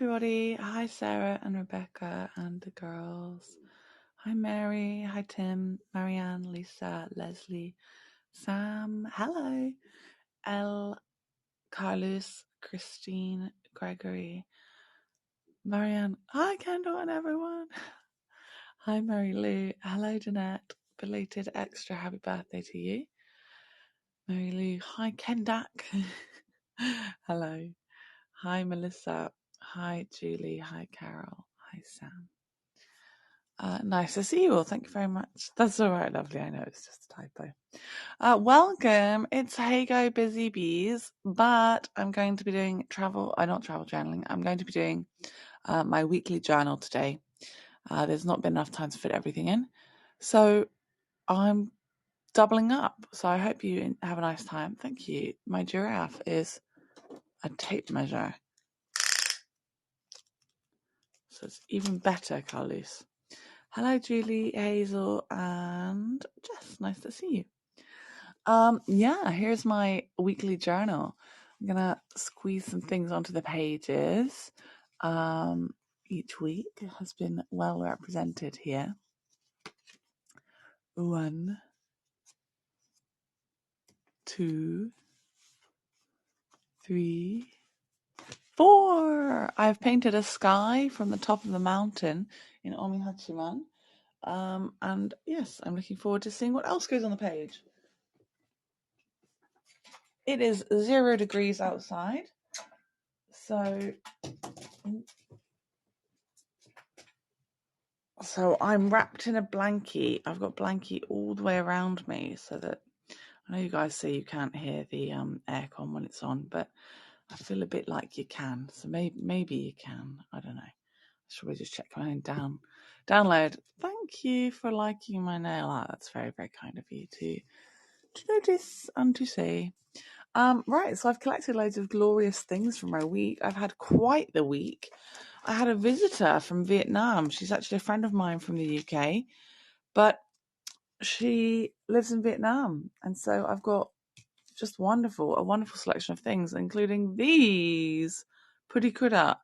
everybody. Hi, Sarah and Rebecca and the girls. Hi, Mary. Hi, Tim, Marianne, Lisa, Leslie, Sam. Hello. Elle, Carlos, Christine, Gregory, Marianne. Hi, Kendall and everyone. Hi, Mary Lou. Hello, Jeanette. Belated extra happy birthday to you. Mary Lou. Hi, Kendak. Hello. Hi, Melissa. Hi, Julie. Hi, Carol. Hi, Sam. Nice to see you all. Thank you very much. That's all right, lovely. I know it's just a typo. Welcome. It's Heygo Busy Bees, but I'm going to be doing not travel journaling. I'm going to be doing my weekly journal today. There's not been enough time to fit everything in, so I'm doubling up. So I hope you have a nice time. Thank you. My giraffe is a tape measure, so it's even better, Carlos. Hello, Julie, Hazel, and Jess. Nice to see you. Here's my weekly journal. I'm gonna squeeze some things onto the pages. Each week has been well represented here. 1, 2, 3, 4. I've painted a sky from the top of the mountain in Omihachiman. And yes, I'm looking forward to seeing what else goes on the page. It is 0 degrees outside, so I'm wrapped in a blankie. I've got blankie all the way around me so that I know you guys say you can't hear the aircon when it's on, but I feel a bit like you can. So maybe you can. I don't know. Should we just check my own download? Thank you for liking my nail art. That's very, very kind of you to notice and to say. Right, so I've collected loads of glorious things from my week. I've had quite the week. I had a visitor from Vietnam. She's actually a friend of mine from the UK, but she lives in Vietnam. And so I've got just a wonderful selection of things, including these Puri Kura,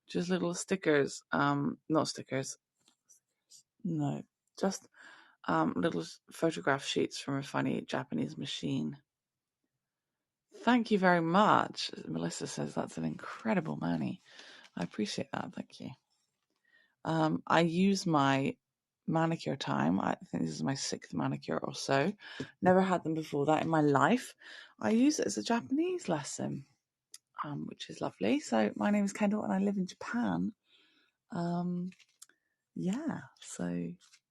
which is little stickers. Not stickers. No, just little photograph sheets from a funny Japanese machine. Thank you very much. Melissa says that's an incredible mani. I appreciate that. Thank you. I use my manicure time. I think this is my 6th manicure or so. Never had them before that in my life. I use it as a Japanese lesson, which is lovely. So my name is Kendall and I live in Japan. So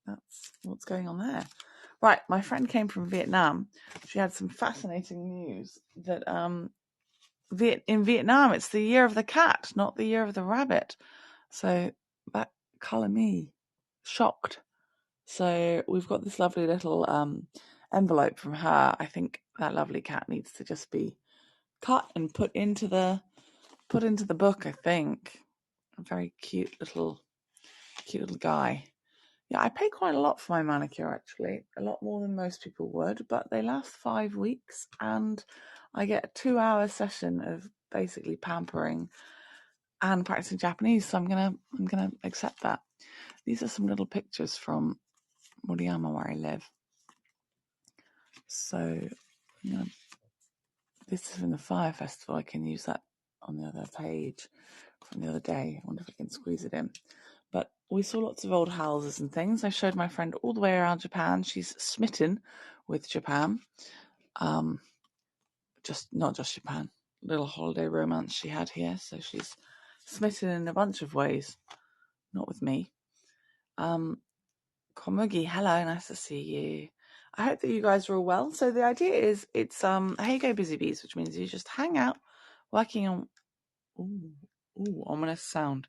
that's what's going on there. Right, my friend came from Vietnam. She had some fascinating news that in Vietnam it's the year of the cat, not the year of the rabbit. So that colour me shocked. So we've got this lovely little envelope from her. I think that lovely cat needs to just be cut and put into the book. I think a very cute little guy. Yeah, I pay quite a lot for my manicure, actually. A lot more than most people would, but they last 5 weeks and I get a 2-hour session of basically pampering and practicing Japanese. So I'm gonna accept that. These are some little pictures from Moriyama, where I live. So this is from the Fire Festival. I can use that on the other page from the other day. I wonder if I can squeeze it in. But we saw lots of old houses and things. I showed my friend all the way around Japan. She's smitten with Japan. Not just Japan. Little holiday romance she had here. So she's smitten in a bunch of ways. Not with me. Komugi, hello, nice to see you. I hope that you guys are all well. So the idea is it's Heygo Busy Bees, which means you just hang out working on ominous sound.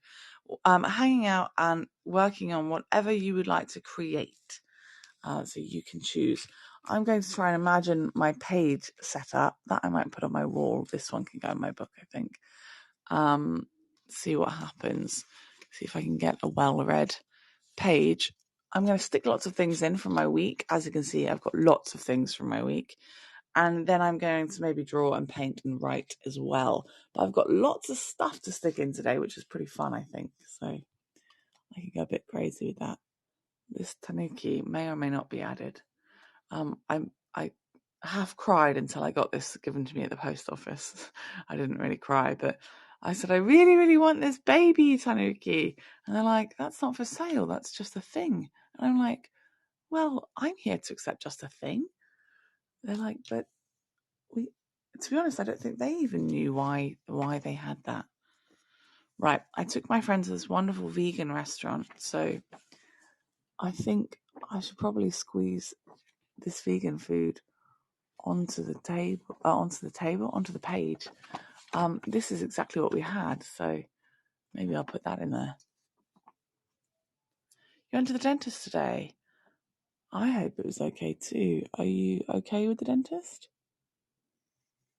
Hanging out and working on whatever you would like to create. So you can choose. I'm going to try and imagine my page set up. That I might put on my wall. This one can go in my book, I think. See what happens. See if I can get a well-read page. I'm going to stick lots of things in from my week. As you can see, I've got lots of things from my week. And then I'm going to maybe draw and paint and write as well. But I've got lots of stuff to stick in today, which is pretty fun, I think. So I can go a bit crazy with that. This tanuki may or may not be added. I half cried until I got this given to me at the post office. I didn't really cry, but I said, I really, really want this baby tanuki. And they're like, that's not for sale. That's just a thing. And I'm like, well, I'm here to accept just a thing. They're like, but to be honest, I don't think they even knew why they had that. Right. I took my friend to this wonderful vegan restaurant. So I think I should probably squeeze this vegan food onto the page. This is exactly what we had, so maybe I'll put that in there. You went to the dentist today. I hope it was okay too. Are you okay with the dentist?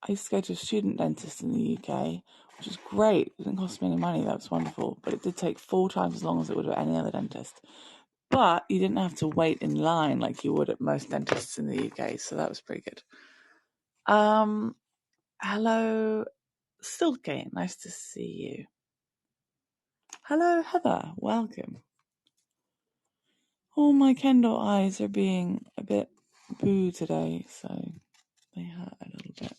I used to go to a student dentist in the UK, which was great. It didn't cost me any money. That was wonderful. But it did take 4 times as long as it would at any other dentist. But you didn't have to wait in line like you would at most dentists in the UK, so that was pretty good. Hello, Silke. Nice to see you. Hello, Heather. Welcome. Oh, my Kendall eyes are being a bit boo today, so they hurt a little bit.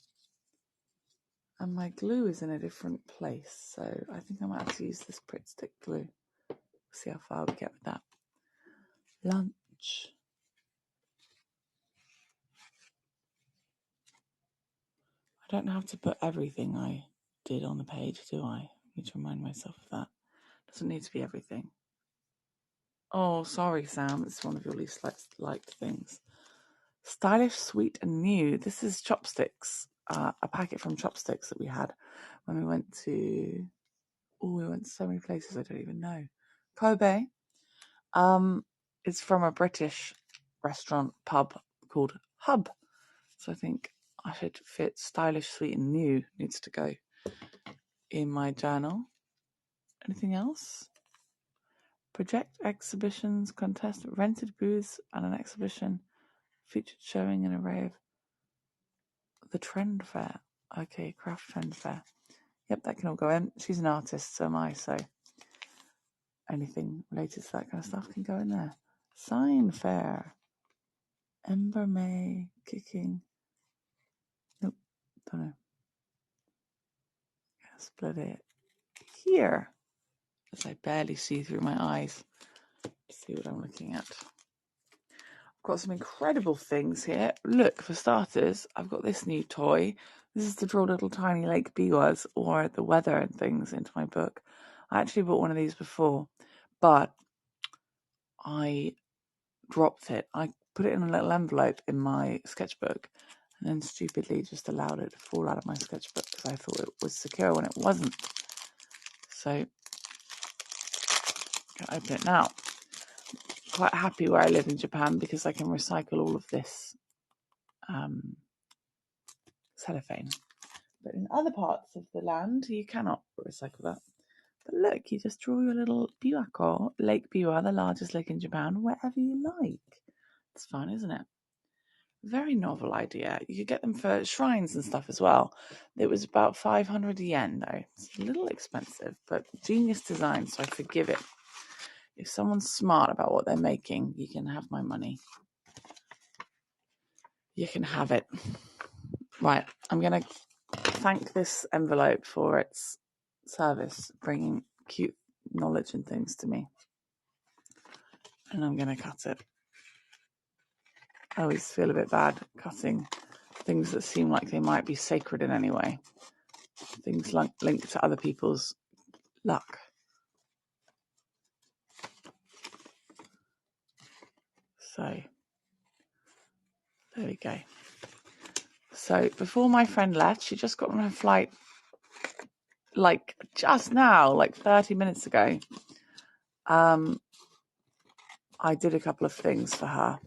And my glue is in a different place, so I think I might have to use this Pritt Stick glue. See how far we get with that. Lunch. I don't have to put everything I did on the page, do I? I need to remind myself of that. It doesn't need to be everything. Oh, sorry, Sam. It's one of your least liked things. Stylish, sweet, and new. This is chopsticks. A packet from Chopsticks that we had when we went to. Oh, we went to so many places I don't even know. Kobe. It's from a British restaurant pub called Hub. So I think I should fit stylish, sweet, and new needs to go in my journal. Anything else? Project exhibitions, contest, rented booths, and an exhibition featured showing an array of the trend fair. Okay, craft trend fair. Yep, that can all go in. She's an artist, so am I, so anything related to that kind of stuff can go in there. Sign fair. Ember May kicking. Nope, don't know. Split it here, as I barely see through my eyes to see what I'm looking at. I've got some incredible things here. Look, for starters, I've got this new toy. This is to draw little tiny lake biwas or the weather and things into my book. I actually bought one of these before, but I dropped it. I put it in a little envelope in my sketchbook and then stupidly just allowed it to fall out of my sketchbook because I thought it was secure when it wasn't. So I can open it now. Quite happy where I live in Japan because I can recycle all of this cellophane. But in other parts of the land, you cannot recycle that. But look, you just draw your little biwako, Lake Biwa, the largest lake in Japan, wherever you like. It's fun, isn't it? Very novel idea. You could get them for shrines and stuff as well. It was about 500 yen, though. It's a little expensive, but genius design, so I forgive it. If someone's smart about what they're making, you can have my money. You can have it. Right, I'm going to thank this envelope for its service, bringing cute knowledge and things to me. And I'm going to cut it. I always feel a bit bad cutting things that seem like they might be sacred in any way. Things linked to other people's luck. So, there we go. So, before my friend left, she just got on her flight, like, just now, like 30 minutes ago. I did a couple of things for her.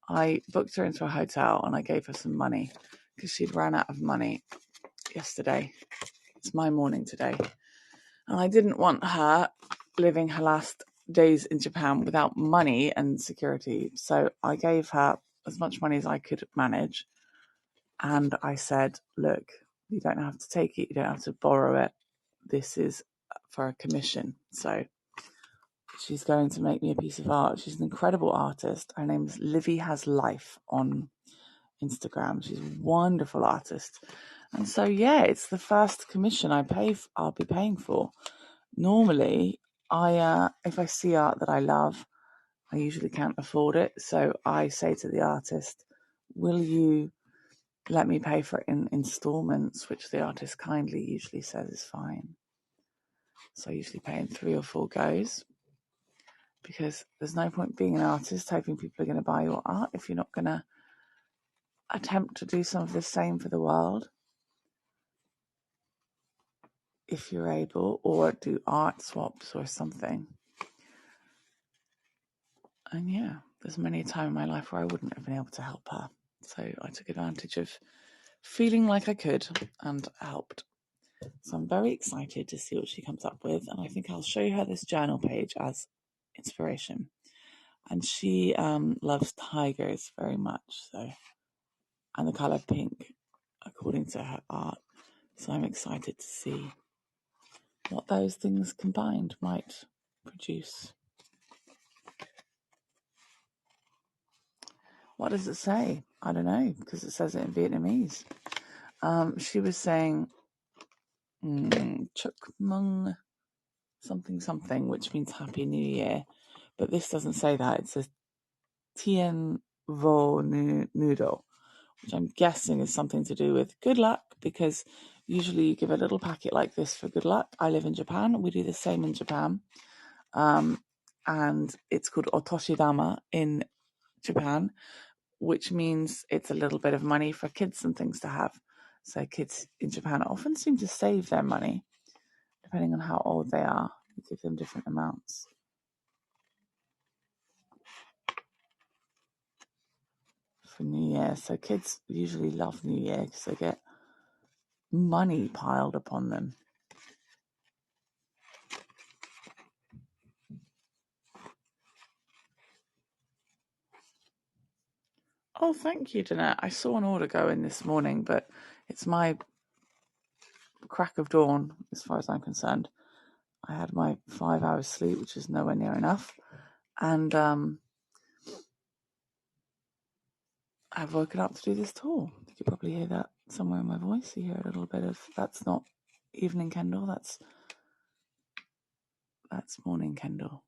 I booked her into a hotel and I gave her some money because she'd ran out of money yesterday. It's my morning today. And I didn't want her living her last days in Japan without money and security. So I gave her as much money as I could manage. And I said, look, you don't have to take it. You don't have to borrow it. This is for a commission. So she's going to make me a piece of art. She's an incredible artist. Her name's Livy Has Life on Instagram. She's a wonderful artist. And so, yeah, it's the first commission I'll be paying for. Normally, if I see art that I love, I usually can't afford it. So I say to the artist, will you let me pay for it in installments, which the artist kindly usually says is fine. So I usually pay in 3 or 4 goes, because there's no point being an artist hoping people are going to buy your art if you're not going to attempt to do some of the same for the world, if you're able, or do art swaps or something. And yeah, there's many a time in my life where I wouldn't have been able to help her. So I took advantage of feeling like I could and helped. So I'm very excited to see what she comes up with. And I think I'll show her this journal page as inspiration. And she loves tigers very much, so, and the colour pink, according to her art. So I'm excited to see what those things combined might produce. What does it say? I don't know, because it says it in Vietnamese. She was saying Chúc Mừng something something, which means Happy New Year. But this doesn't say that. It says Tien Vo Nudo, which I'm guessing is something to do with good luck, because usually you give a little packet like this for good luck. I live in Japan. We do the same in Japan. And it's called Otoshidama in Japan, which means it's a little bit of money for kids and things to have. So kids in Japan often seem to save their money, depending on how old they are. You give them different amounts. For New Year. So kids usually love New Year because they get money piled upon them. Oh, thank you, Danette. I saw an order go in this morning, but it's my crack of dawn as far as I'm concerned. I had my 5 hours sleep, which is nowhere near enough. And I've woken up to do this tour. You could probably hear that somewhere in my voice. You hear a little bit of, that's not evening Kendall, that's morning Kendall.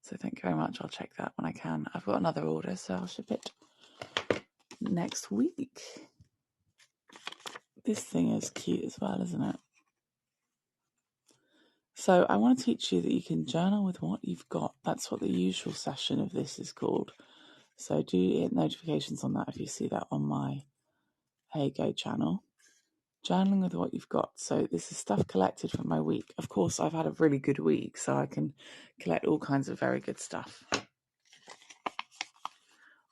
So thank you very much. I'll check that when I can. I've got another order, so I'll ship it next week. This thing is cute as well, isn't it? So I want to teach you that you can journal with what you've got. That's what the usual session of this is called. So do hit notifications on that if you see that on my Heygo channel. Journaling with what you've got. So this is stuff collected from my week. Of course, I've had a really good week, so I can collect all kinds of very good stuff.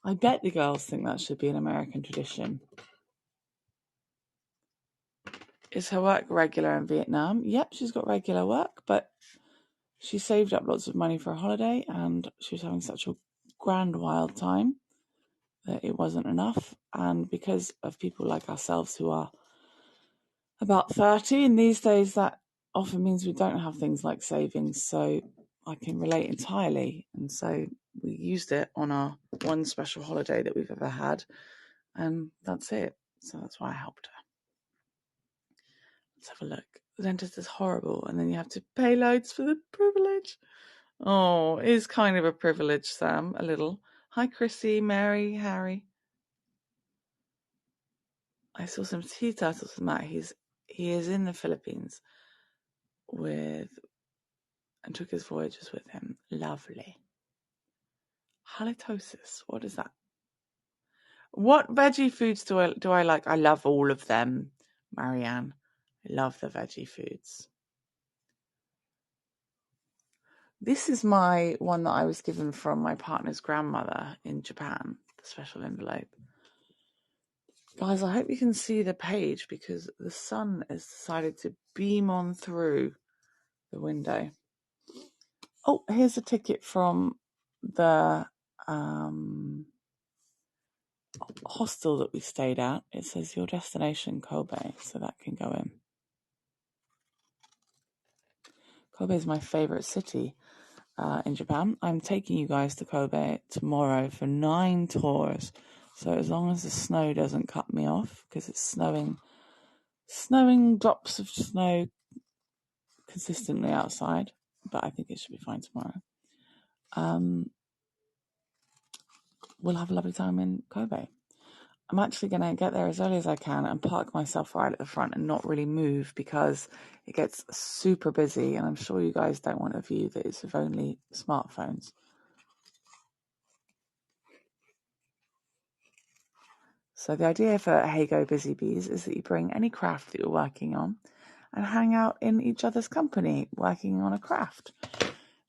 I bet the girls think that should be an American tradition. Is her work regular in Vietnam? Yep, she's got regular work, but she saved up lots of money for a holiday, and she was having such a grand wild time that it wasn't enough. And because of people like ourselves who are about 30, and these days that often means we don't have things like savings, so I can relate entirely. And so we used it on our one special holiday that we've ever had, and that's it. So that's why I helped her. Let's have a look. The dentist is horrible, and then you have to pay loads for the privilege. Oh, it is kind of a privilege, Sam, a little. Hi, Chrissy, Mary, Harry. I saw some sea turtles with Matt. He is in the Philippines and took his voyages with him. Lovely. Halitosis. What is that? What veggie foods do I like? I love all of them, Marianne. I love the veggie foods. This is my one that I was given from my partner's grandmother in Japan, the special envelope. Guys, I hope you can see the page because the sun has decided to beam on through the window. Oh, here's a ticket from the hostel that we stayed at, it says your destination Kobe, so that can go in. Kobe is my favorite city in Japan. I'm taking you guys to Kobe tomorrow for 9 tours. So as long as the snow doesn't cut me off, because it's snowing drops of snow consistently outside, but I think it should be fine tomorrow. We'll have a lovely time in Kobe. I'm actually going to get there as early as I can and park myself right at the front and not really move because it gets super busy, and I'm sure you guys don't want a view that is of only smartphones. So the idea for Heygo Busy Bees is that you bring any craft that you're working on and hang out in each other's company working on a craft.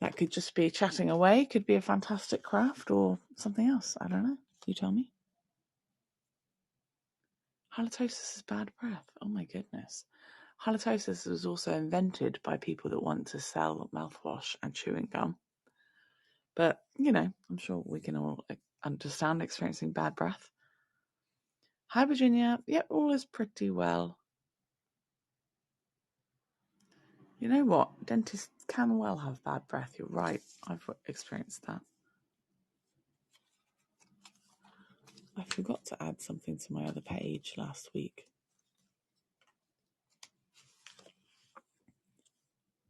That could just be chatting away, could be a fantastic craft or something else. I don't know. You tell me. Halitosis is bad breath. Oh my goodness. Halitosis was also invented by people that want to sell mouthwash and chewing gum. But, I'm sure we can all understand experiencing bad breath. Hi, Virginia. Yep, all is pretty well. You know what? Dentists can well have bad breath. You're right. I've experienced that. I forgot to add something to my other page last week.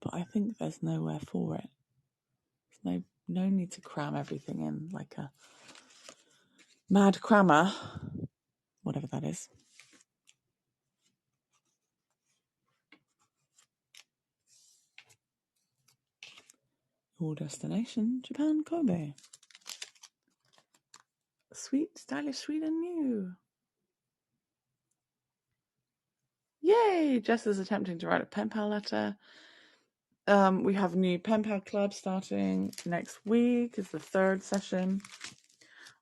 But I think there's nowhere for it. There's no need to cram everything in like a mad crammer, whatever that is. Your destination, Japan, Kobe. Sweet, stylish, sweet and new. Yay! Jess is attempting to write a pen pal letter. We have a new pen pal club starting next week. It's the 3rd session.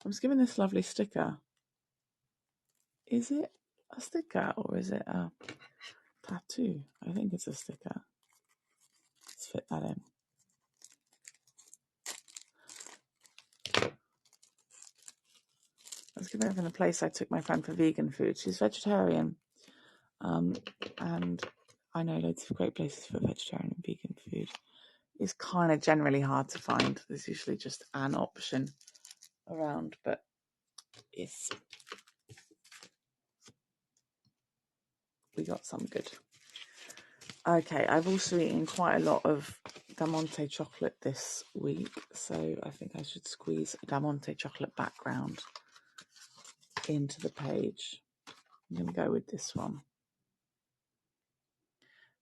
I was given this lovely sticker. Is it a sticker or is it a tattoo? I think it's a sticker. Let's fit that in. I was given it from the place I took my friend for vegan food. She's vegetarian. And I know loads of great places for vegetarian and vegan food. It's kind of generally hard to find. There's usually just an option around, but we got some good. Okay, I've also eaten quite a lot of Damonte chocolate this week, so I think I should squeeze a Damonte chocolate background into the page. I'm going to go with this one.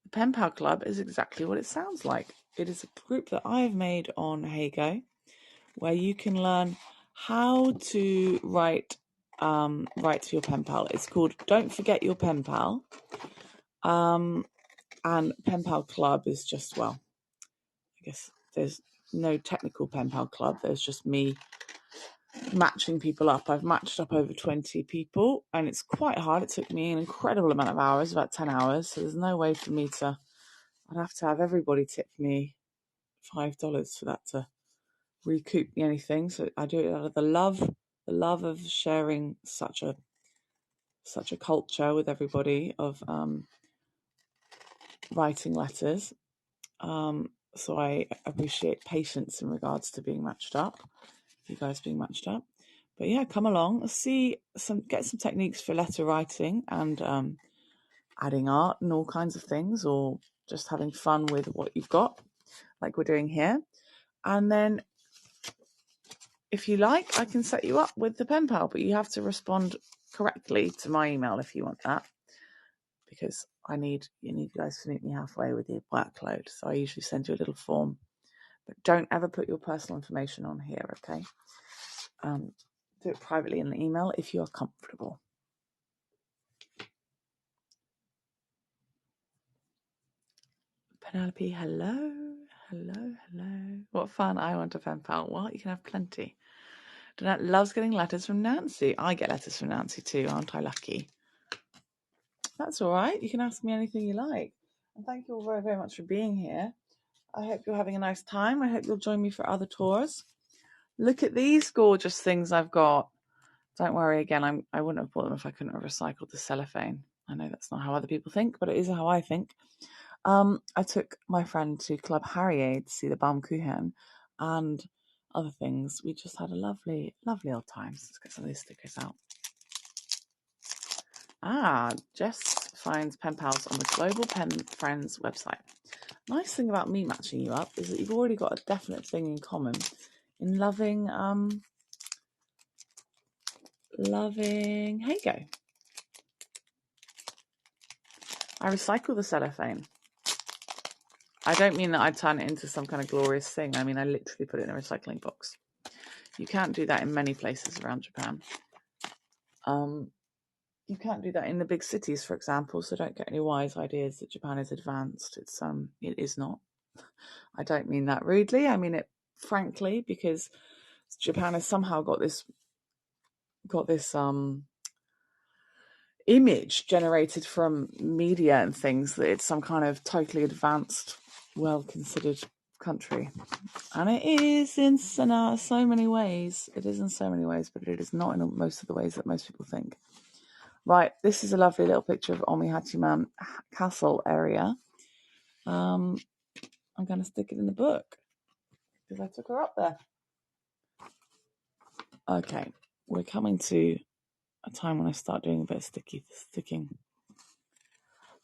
The Pen Pal Club is exactly what it sounds like. It is a group that I've made on Heygo, where you can learn how to write to your pen pal. It's called Don't Forget Your Pen Pal. And Pen Pal Club is just, I guess there's no technical Pen Pal Club. There's just me matching people up. I've matched up over 20 people, and it's quite hard. It took me an incredible amount of hours, about 10 hours. So there's no way for me I'd have to have everybody tip me $5 for that to recoup me anything. So I do it out of the love of sharing such a culture with everybody of writing letters. So I appreciate patience in regards to being matched up, you guys being matched up. But yeah, come along, get some techniques for letter writing and adding art and all kinds of things, or just having fun with what you've got, like we're doing here. And then if you like, I can set you up with the pen pal, but you have to respond correctly to my email if you want that, because you need you guys to meet me halfway with your workload. So I usually send you a little form, but don't ever put your personal information on here, okay? Do it privately in the email if you are comfortable. Penelope, hello. What fun. I want a pen pal. Well, you can have plenty. Donette loves getting letters from Nancy. I get letters from Nancy too. Aren't I lucky? That's all right. You can ask me anything you like. And thank you all very, very much for being here. I hope you're having a nice time. I hope you'll join me for other tours. Look at these gorgeous things I've got. Don't worry, again, I wouldn't have bought them if I couldn't have recycled the cellophane. I know that's not how other people think, but it is how I think. I took my friend to Club Harrier to see the Baumkuchen and other things. We just had a lovely, lovely old time. Let's get some of these stickers out. Jess finds pen pals on the Global Pen Friends website. Nice thing about me matching you up is that you've already got a definite thing in common in loving Heygo. I recycle the cellophane. I don't mean that I turn it into some kind of glorious thing. I mean, I literally put it in a recycling box. You can't do that in many places around Japan. You can't do that in the big cities, for example, so don't get any wise ideas that Japan is advanced. It is not. I don't mean that rudely. I mean it frankly, because Japan has somehow got this image generated from media and things that it's some kind of totally advanced, well-considered country. And it is in so many ways. It is in so many ways, but it is not in most of the ways that most people think. Right, this is a lovely little picture of Omihachiman Castle area. I'm going to stick it in the book because I took her up there. Okay, we're coming to a time when I start doing a bit of sticking.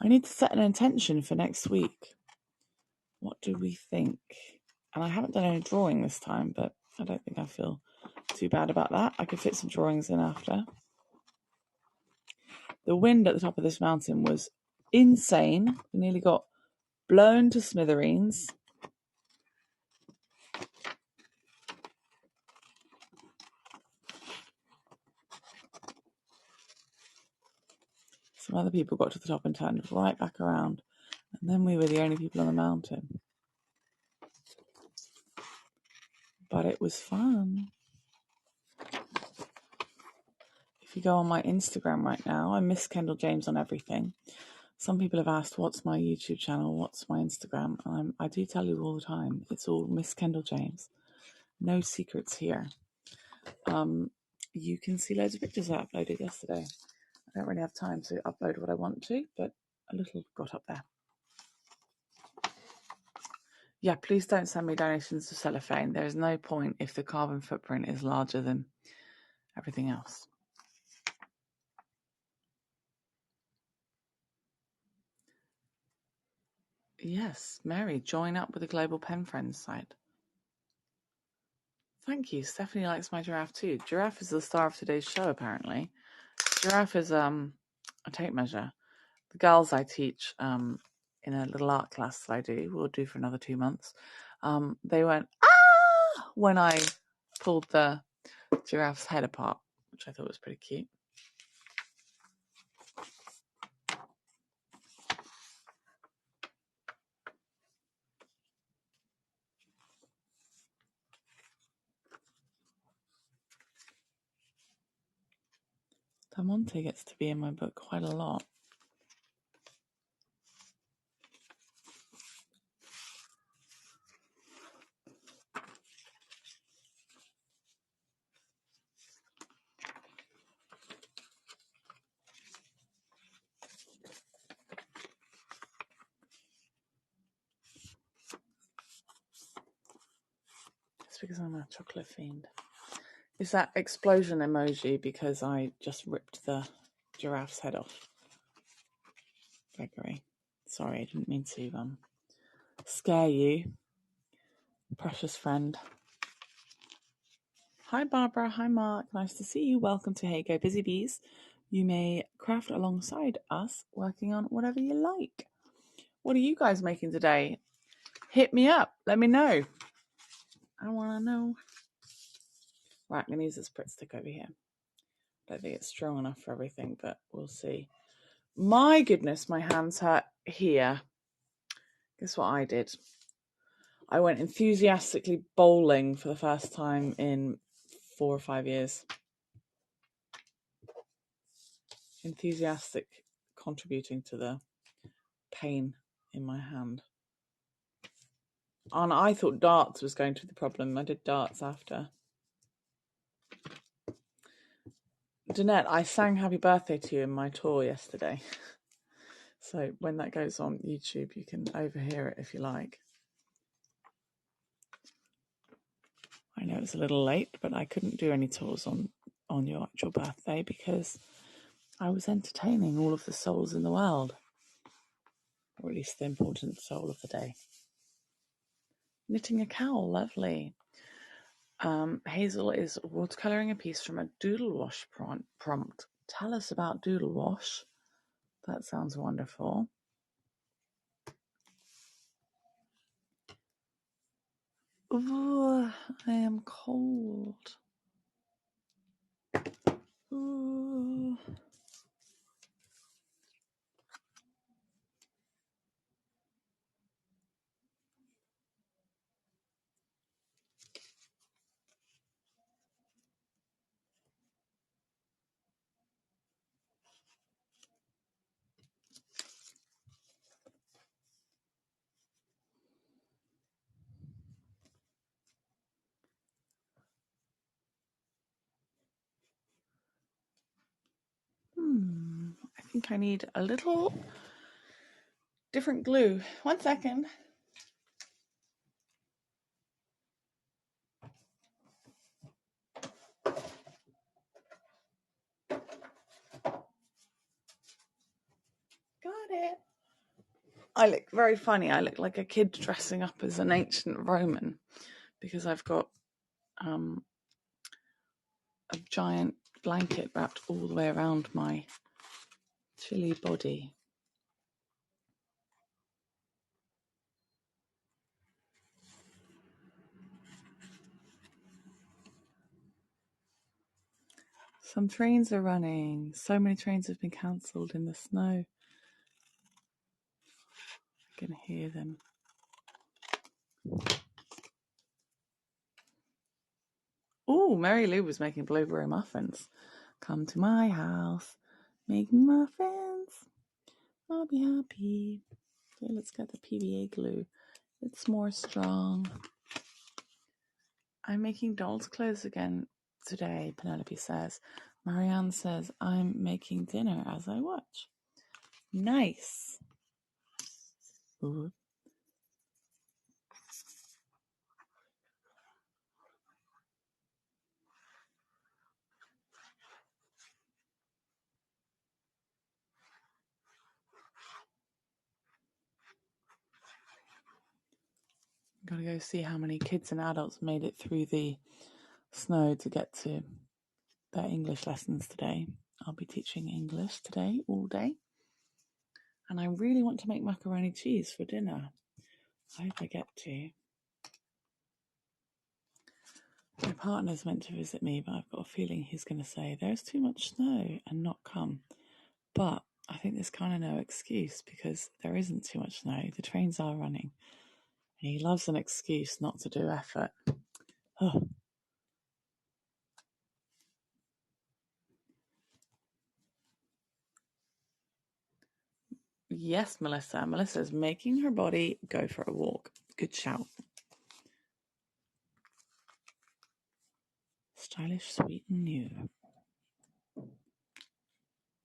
I need to set an intention for next week. What do we think? And I haven't done any drawing this time, but I don't think I feel too bad about that. I could fit some drawings in after. The wind at the top of this mountain was insane. We nearly got blown to smithereens. Some other people got to the top and turned right back around. And then we were the only people on the mountain. But it was fun. If you go on my Instagram right now, I'm MissKendalJames on everything. Some people have asked, what's my YouTube channel? What's my Instagram? And I do tell you all the time, it's all MissKendalJames. No secrets here. You can see loads of pictures I uploaded yesterday. I don't really have time to upload what I want to, but a little got up there. Yeah, please don't send me donations to cellophane. There is no point if the carbon footprint is larger than everything else. Yes, Mary, join up with the Global Pen Friends site. Thank you. Stephanie likes my giraffe too. Giraffe is the star of today's show, apparently. Giraffe is a tape measure. The girls I teach in a little art class that I do, we'll do for another 2 months, they went, ah, when I pulled the giraffe's head apart, which I thought was pretty cute. Damonte gets to be in my book quite a lot. It's because I'm a chocolate fiend. Is that explosion emoji because I just ripped the giraffe's head off? Gregory, sorry, I didn't mean to scare you, precious friend. Hi Barbara, hi Mark, nice to see you. Welcome to Heygo Busy Bees. You may craft alongside us, working on whatever you like. What are you guys making today? Hit me up, let me know. I want to know. Right, I'm going to use this Pritt stick over here. I don't think it's strong enough for everything, but we'll see. My goodness, my hands hurt here. Guess what I did? I went enthusiastically bowling for the first time in 4 or 5 years. Enthusiastic contributing to the pain in my hand. And I thought darts was going to be the problem. I did darts after. Jeanette, I sang Happy Birthday to You in my tour yesterday. So when that goes on YouTube, you can overhear it if you like. I know it's a little late, but I couldn't do any tours on your actual birthday because I was entertaining all of the souls in the world, or at least the important soul of the day. Knitting a cowl, lovely. Hazel is watercolouring a piece from a doodle wash prompt. Tell us about doodle wash. That sounds wonderful. Ooh, I am cold. Ooh. I think I need a little different glue. 1 second. Got it. I look very funny. I look like a kid dressing up as an ancient Roman because I've got a giant blanket wrapped all the way around my chilly body. Some trains are running. So many trains have been cancelled in the snow. I can hear them. Oh, Mary Lou was making blueberry muffins. Come to my house, making muffins. I'll be happy. Okay, let's get the PVA glue. It's more strong. I'm making doll's clothes again today, Penelope says. Marianne says, I'm making dinner as I watch. Nice. Ooh. I'm going to go see how many kids and adults made it through the snow to get to their English lessons today. I'll be teaching English today all day. And I really want to make macaroni cheese for dinner. I hope I get to. My partner's meant to visit me, but I've got a feeling he's going to say there's too much snow and not come. But I think there's kind of no excuse because there isn't too much snow. The trains are running. And he loves an excuse not to do effort. Oh. Yes, Melissa. Melissa's making her body go for a walk. Good shout. Stylish, sweet and new.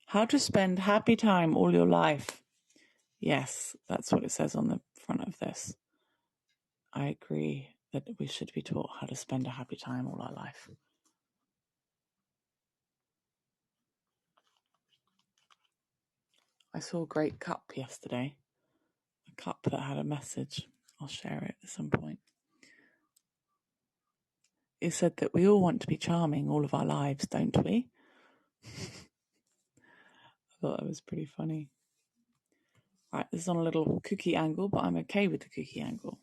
How to spend happy time all your life. Yes, that's what it says on the front of this. I agree that we should be taught how to spend a happy time all our life. I saw a great cup yesterday. A cup that had a message. I'll share it at some point. It said that we all want to be charming all of our lives, don't we? I thought that was pretty funny. Right, this is on a little cookie angle, but I'm okay with the cookie angle.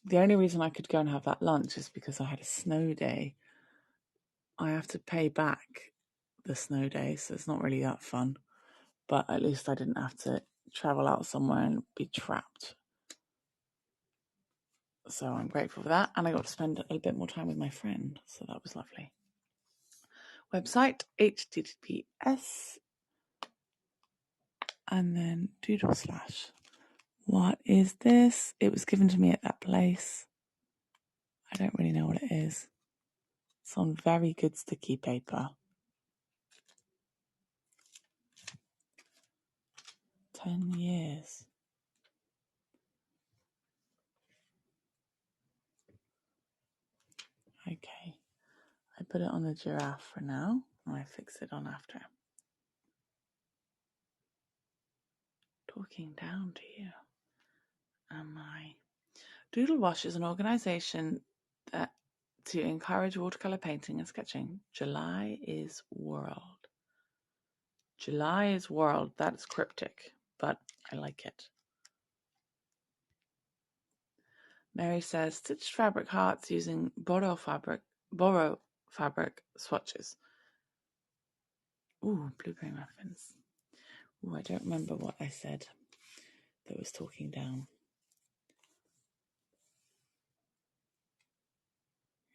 The only reason I could go and have that lunch is because I had a snow day. I have to pay back the snow day, so it's not really that fun. But at least I didn't have to travel out somewhere and be trapped. So I'm grateful for that. And I got to spend a bit more time with my friend. So that was lovely. Website, https And then doodle slash. What is this? It was given to me at that place. I don't really know what it is. It's on very good sticky paper. 10 years. Okay. I put it on the giraffe for now, and I fix it on after. Talking down to you. Am I? Doodle Wash is an organisation that to encourage watercolour painting and sketching. July is World. July is World. That's cryptic, but I like it. Mary says, stitched fabric hearts using borrow fabric swatches. Ooh, blueberry muffins. Ooh, I don't remember what I said that was talking down.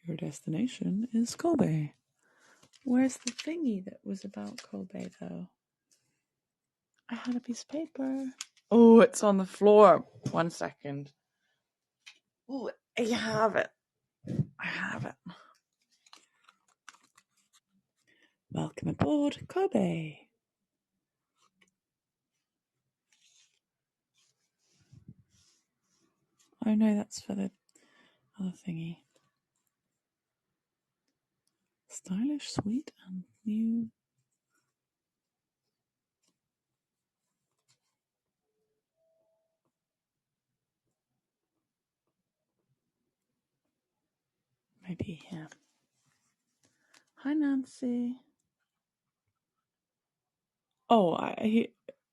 Your destination is Kobe. Where's the thingy that was about Kobe, though? I had a piece of paper. Oh, it's on the floor. 1 second. Ooh, I have it. I have it. Welcome aboard, Kobe. Oh no, that's for the other thingy. Stylish, sweet, and new. Maybe here. Hi, Nancy. Oh,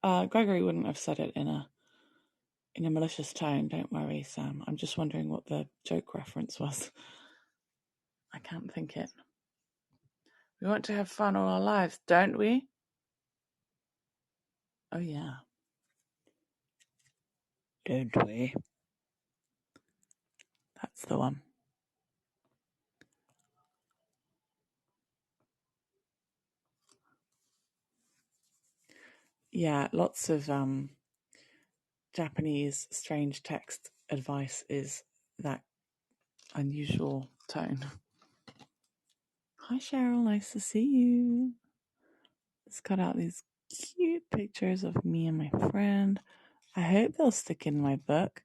Gregory wouldn't have said it in a malicious tone. Don't worry, Sam. I'm just wondering what the joke reference was. I can't think it. We want to have fun all our lives, don't we? Oh, yeah. Don't we? That's the one. Yeah, lots of Japanese strange text advice is that unusual tone. Hi, Cheryl. Nice to see you. Let's cut out these cute pictures of me and my friend. I hope they'll stick in my book.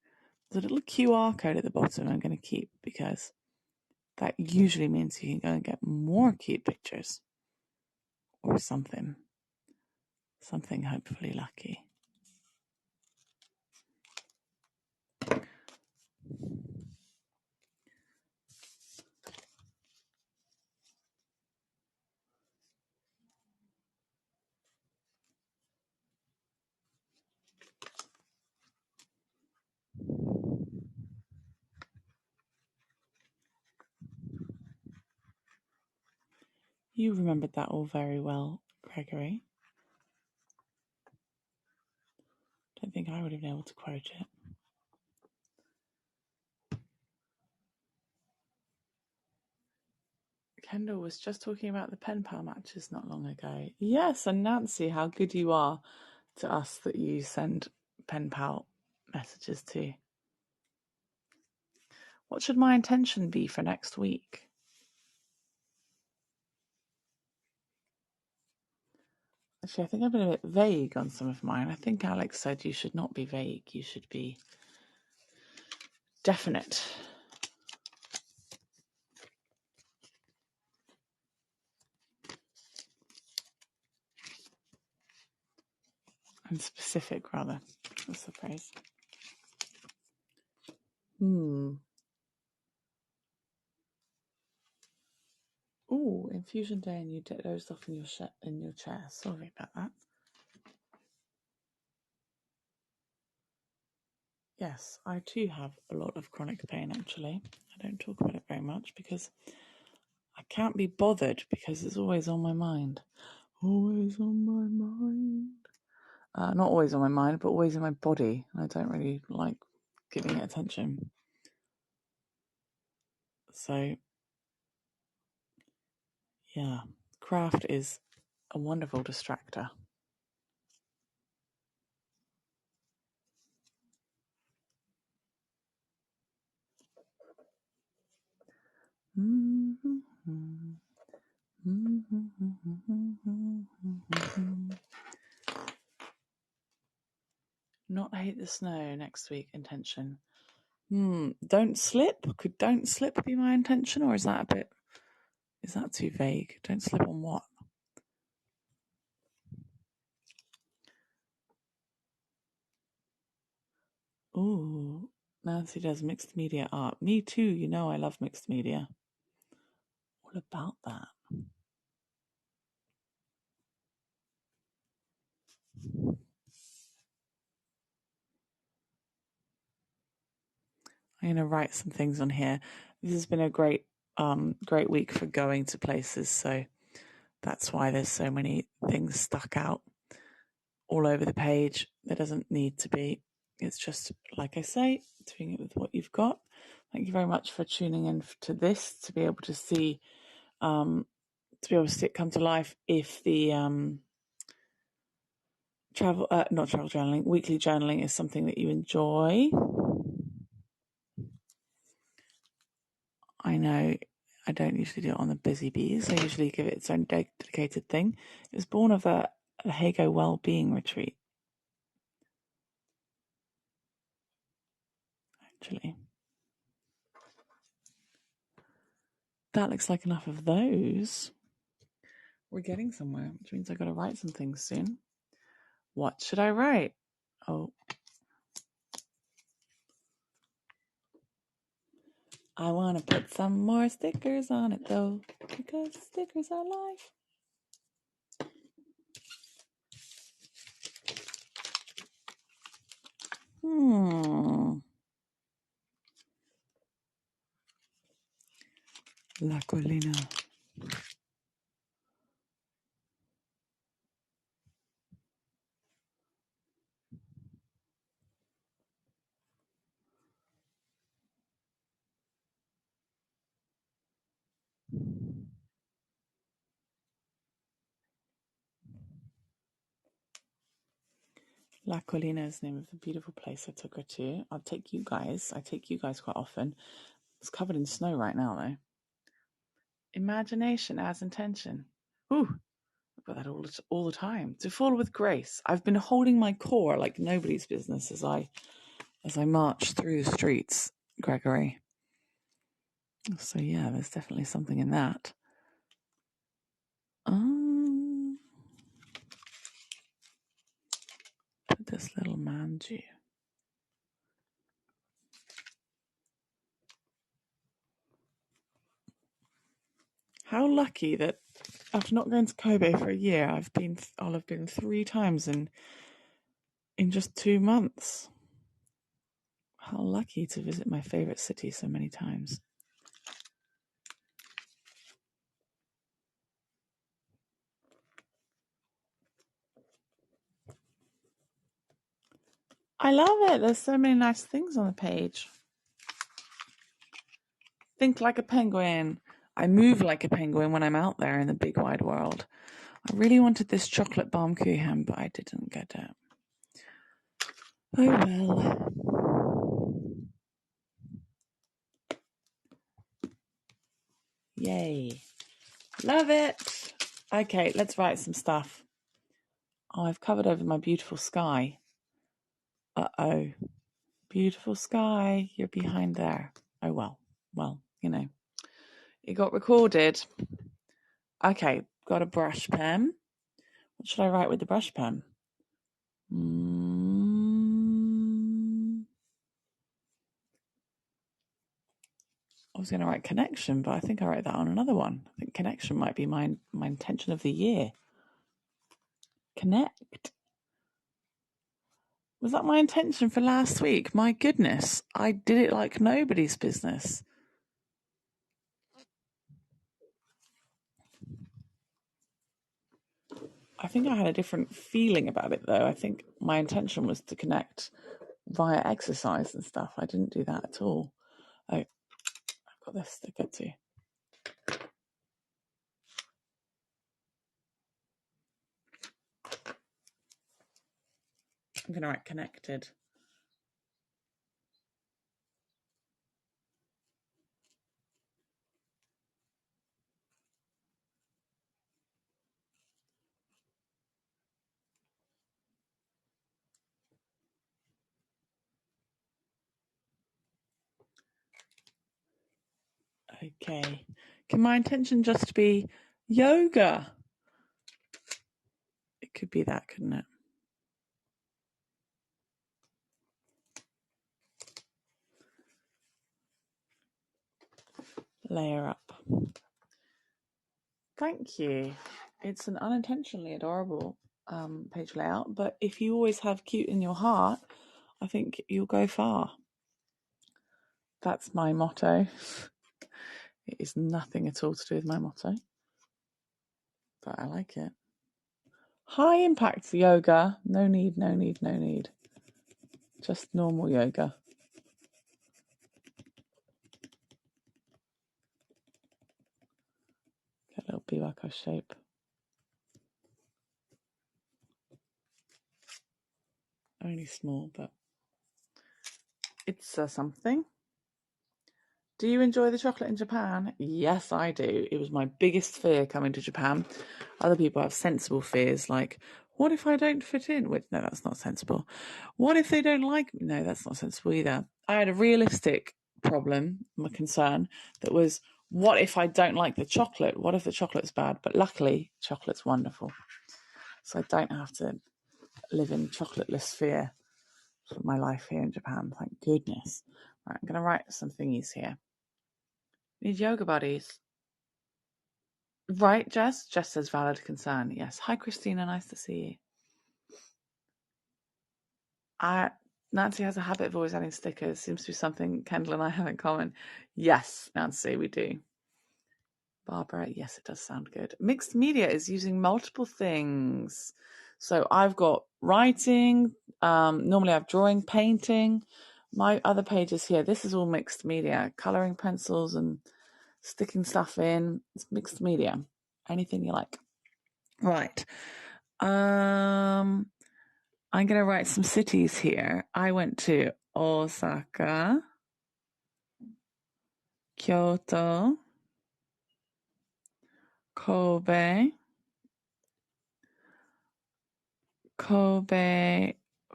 There's a little QR code at the bottom I'm going to keep because that usually means you can go and get more cute pictures or something. Something hopefully lucky. You remembered that all very well, Gregory. Don't think I would have been able to quote it. Kendall was just talking about the pen pal matches not long ago. Yes, and Nancy, how good you are to us that you send pen pal messages to. What should my intention be for next week? Actually, I think I've been a bit vague on some of mine. I think Alex said you should not be vague. You should be definite. And specific, rather. That's the phrase. Ooh, infusion day and you dozed off in your chair. Sorry about that. Yes, I too have a lot of chronic pain, actually. I don't talk about it very much because I can't be bothered because it's always on my mind. Always on my mind. Not always on my mind, but always in my body. I don't really like giving it attention. So, yeah, craft is a wonderful distractor. Not hate the snow next week, intention. Don't slip. Could don't slip be my intention, or is that too vague? Don't slip on what? Ooh, Nancy does mixed media art. Me too, you know I love mixed media. What about that? I'm going to write some things on here. This has been a great week for going to places, so that's why there's so many things stuck out all over the page. There doesn't need to be. It's just, like I say, doing it with what you've got. Thank you very much for tuning in to this, to be able to see, to be able to see it come to life if the not travel journaling, weekly journaling is something that you enjoy. I know I don't usually do it on the Busy Bees. I usually give it its own dedicated thing. It was born of a Heygo Wellbeing Retreat, actually. That looks like enough of those. We're getting somewhere, which means I've got to write some things soon. What should I write? Oh, I want to put some more stickers on it, though, because stickers are life. La Colina. La Colina is the name of the beautiful place I took her to. I take you guys quite often. It's covered in snow right now, though. Imagination as intention. Ooh, I've got that all the time. To fall with grace. I've been holding my core like nobody's business as I march through the streets, Gregory. So yeah, there's definitely something in that. Put this little manju. How lucky that after not going to Kobe for a year, I'll have been 3 times in just 2 months. How lucky to visit my favorite city so many times. I love it. There's so many nice things on the page. Think like a penguin. I move like a penguin when I'm out there in the big wide world. I really wanted this chocolate Baumkuchen, but I didn't get it. Oh well. Yay. Love it. Okay, let's write some stuff. Oh, I've covered over my beautiful sky. Uh-oh. Beautiful sky. You're behind there. Oh, well. Well, you know. It got recorded. Okay, got a brush pen. What should I write with the brush pen? I was going to write connection, but I think I write that on another one. I think connection might be my intention of the year. Connect. Was that my intention for last week? My goodness, I did it like nobody's business. I think I had a different feeling about it, though. I think my intention was to connect via exercise and stuff. I didn't do that at all. Oh, I've got this sticker too. I'm going to write connected. Okay. Can my intention just be yoga? It could be that, couldn't it? Layer up. Thank you. It's an unintentionally adorable page layout, but if you always have cute in your heart, I think you'll go far. That's my motto. It is nothing at all to do with my motto, but I like it. High impact yoga. No need. Just normal yoga. Get a little biwako shape. Only small, but it's something. Do you enjoy the chocolate in Japan? Yes, I do. It was my biggest fear coming to Japan. Other people have sensible fears like, what if I don't fit in? Which, no, that's not sensible. What if they don't like me? No, that's not sensible either. I had a realistic problem, my concern, that was, what if I don't like the chocolate? What if the chocolate's bad? But luckily, chocolate's wonderful. So I don't have to live in chocolateless fear for my life here in Japan. Thank goodness. Right, I'm going to write some thingies here. Need yoga buddies. Right, Jess? Jess says valid concern. Yes. Hi, Christina. Nice to see you. Nancy has a habit of always adding stickers. Seems to be something Kendall and I have in common. Yes, Nancy, we do. Barbara, yes, it does sound good. Mixed media is using multiple things. So I've got writing. Normally I have drawing, painting. My other pages here, this is all mixed media. Colouring pencils and sticking stuff in. It's mixed media. Anything you like. Right. I'm going to write some cities here. I went to Osaka, Kyoto, Kobe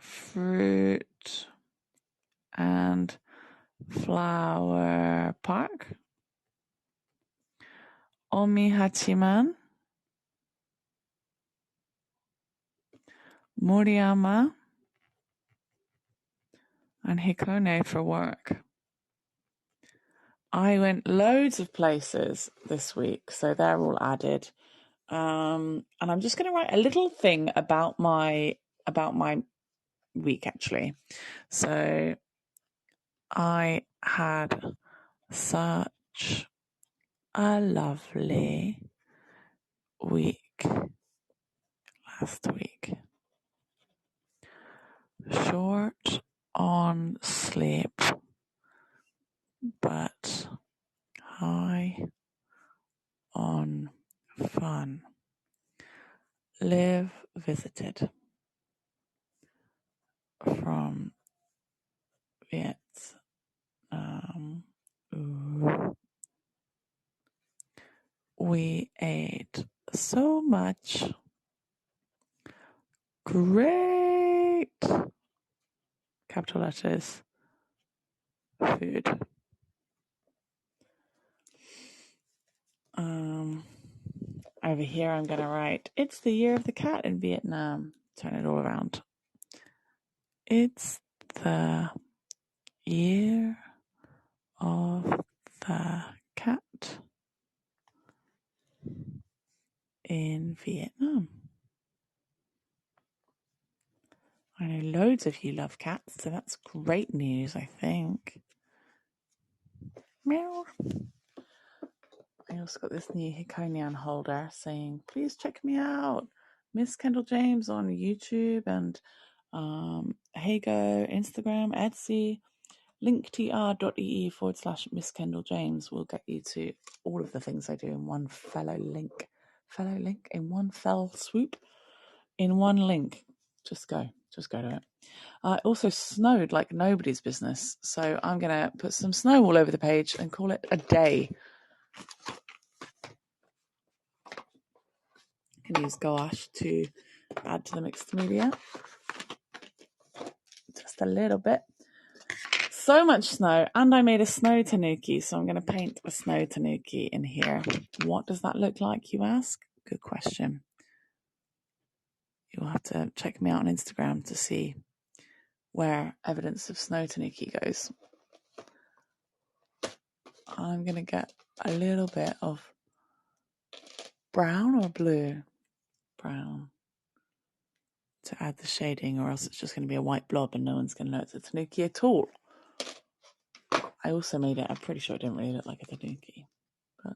Fruit and Flower Park, Omihachiman, Moriyama, and Hikone for work. I went loads of places this week, so they're all added. And I'm just going to write a little thing about my week, actually. So I had such a lovely week last week. Short on sleep, but high on fun. Live visited from Vietnam. We ate so much great, capital letters, food. Over here I'm going to write, it's the year of the cat in Vietnam. Turn it all around. It's the year of the cat in Vietnam. I know loads of you love cats, so that's great news, I think. Meow. I also got this new Hikonian holder saying, please check me out. MissKendalJames on YouTube and Heygo, Instagram, Etsy. linktr.ee/MissKendalJames will get you to all of the things I do in one in one fell swoop, in one link. Just go to it. It also snowed like nobody's business, so I'm going to put some snow all over the page and call it a day. You can use gouache to add to the mixed media. Just a little bit. so much snow, and I made a snow tanuki, so I'm going to paint a snow tanuki in here. What does that look like, you ask? Good question. You'll have to check me out on Instagram to see where evidence of snow tanuki goes. I'm going to get a little bit of brown or blue? Brown. To add the shading, or else it's just going to be a white blob and no one's going to know it's a tanuki at all. I also made it, I'm pretty sure it didn't really look like a tanuki, but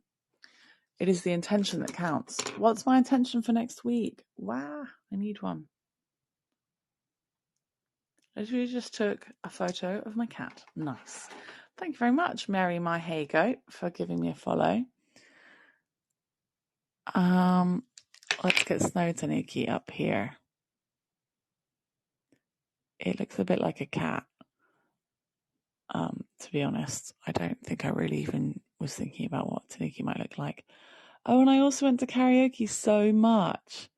it is the intention that counts. What's my intention for next week? Wow, I need one. I literally just took a photo of my cat. Nice. Thank you very much, Mary, my Heygo, for giving me a follow. Let's get Snow Tanuki up here. It looks a bit like a cat. To be honest, I don't think I really even was thinking about what Tanuki might look like. Oh, and I also went to karaoke so much.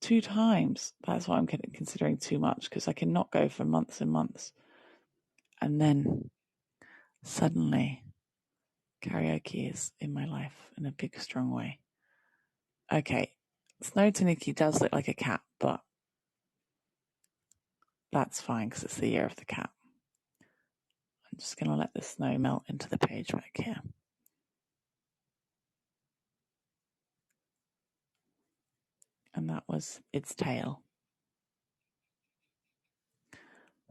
2 times. That's why I'm considering too much, because I cannot go for months and months. And then suddenly karaoke is in my life in a big, strong way. Okay, Snow Tanuki does look like a cat, but that's fine because it's the year of the cat. I'm just going to let the snow melt into the page back here. And that was its tail.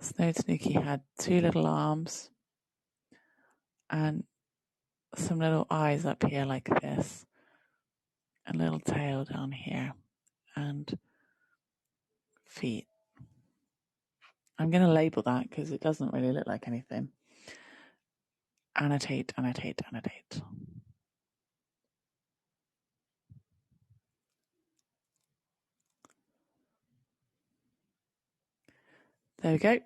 Snow Tanuki had 2 little arms and some little eyes up here like this, and a little tail down here, and feet. I'm going to label that because it doesn't really look like anything. Annotate, annotate, annotate. There we go.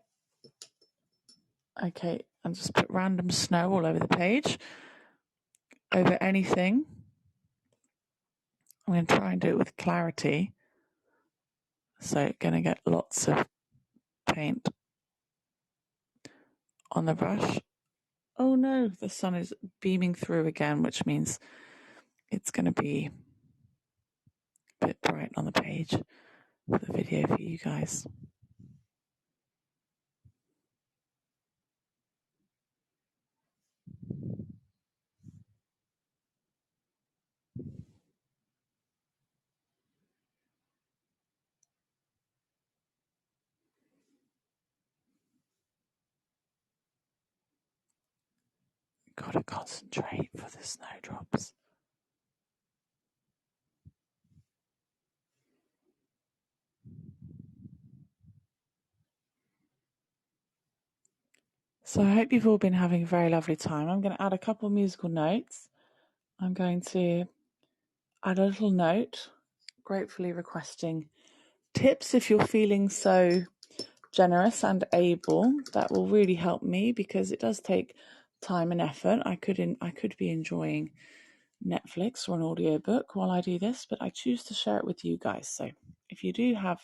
Okay, and just put random snow all over the page, over anything. I'm going to try and do it with clarity. So going to get lots of paint on the brush. Oh no, the sun is beaming through again, which means it's going to be a bit bright on the page for the video for you guys. Got to concentrate for the snowdrops. So I hope you've all been having a very lovely time. I'm going to add a couple of musical notes. I'm going to add a little note, gratefully requesting tips if you're feeling so generous and able. That will really help me because it does take time and effort. I could be enjoying Netflix or an audiobook while I do this, but I choose to share it with you guys. So if you do have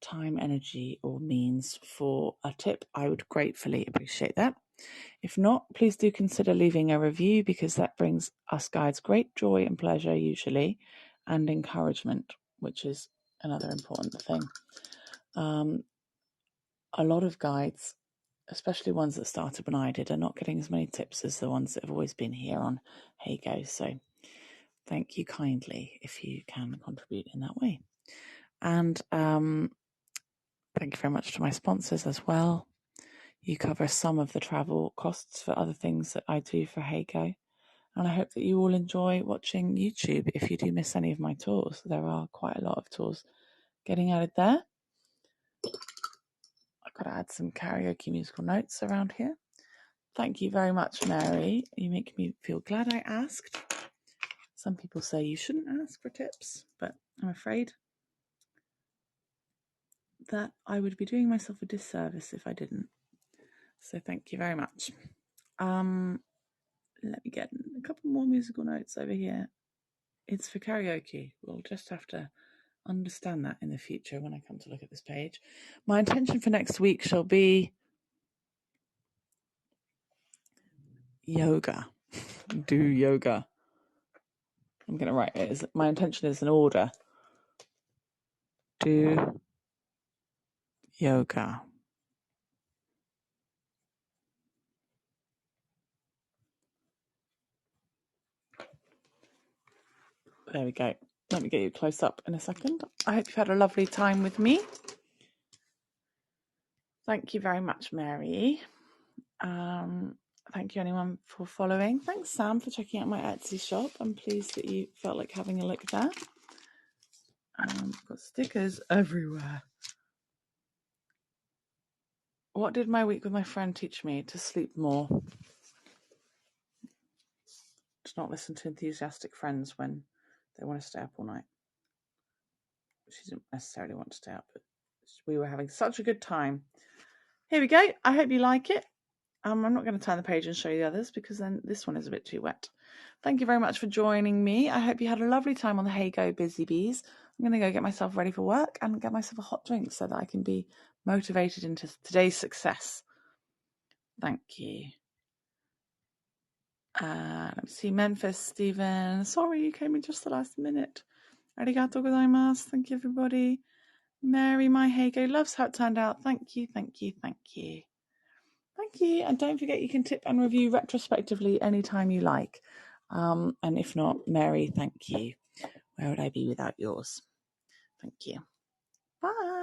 time, energy, or means for a tip, I would gratefully appreciate that. If not, please do consider leaving a review because that brings us guides great joy and pleasure usually, and encouragement, which is another important thing. A lot of guides, especially ones that started when I did, are not getting as many tips as the ones that have always been here on Heygo. So thank you kindly if you can contribute in that way. And thank you very much to my sponsors as well. You cover some of the travel costs for other things that I do for Heygo. And I hope that you all enjoy watching YouTube if you do miss any of my tours. There are quite a lot of tours getting added there. I've got to add some karaoke musical notes around here. Thank you very much, Mary. You make me feel glad I asked. Some people say you shouldn't ask for tips, but I'm afraid that I would be doing myself a disservice if I didn't. So thank you very much. Let me get a couple more musical notes over here. It's for karaoke. We'll just have to understand that in the future when I come to look at this page. My intention for next week shall be yoga. Do yoga. I'm going to write it. My intention is an order. Do yoga. There we go. Let me get you close up in a second. I hope you've had a lovely time with me. Thank you very much, Mary. Thank you, anyone, for following. Thanks, Sam, for checking out my Etsy shop. I'm pleased that you felt like having a look there. Got stickers everywhere. What did my week with my friend teach me? To sleep more. To not listen to enthusiastic friends when they want to stay up all night. She didn't necessarily want to stay up, but we were having such a good time. Here we go. I hope you like it. I'm not going to turn the page and show you the others because then this one is a bit too wet. Thank you very much for joining me. I hope you had a lovely time on the Heygo Busy Bees. I'm going to go get myself ready for work and get myself a hot drink so that I can be motivated into today's success. Thank you. Let me see. Memphis, Stephen. Sorry, you came in just the last minute. Arigato gozaimasu. Thank you, everybody. Mary, my Heygo, loves how it turned out. Thank you, thank you, thank you. Thank you. And don't forget you can tip and review retrospectively anytime you like. And if not, Mary, thank you. Where would I be without yours? Thank you. Bye.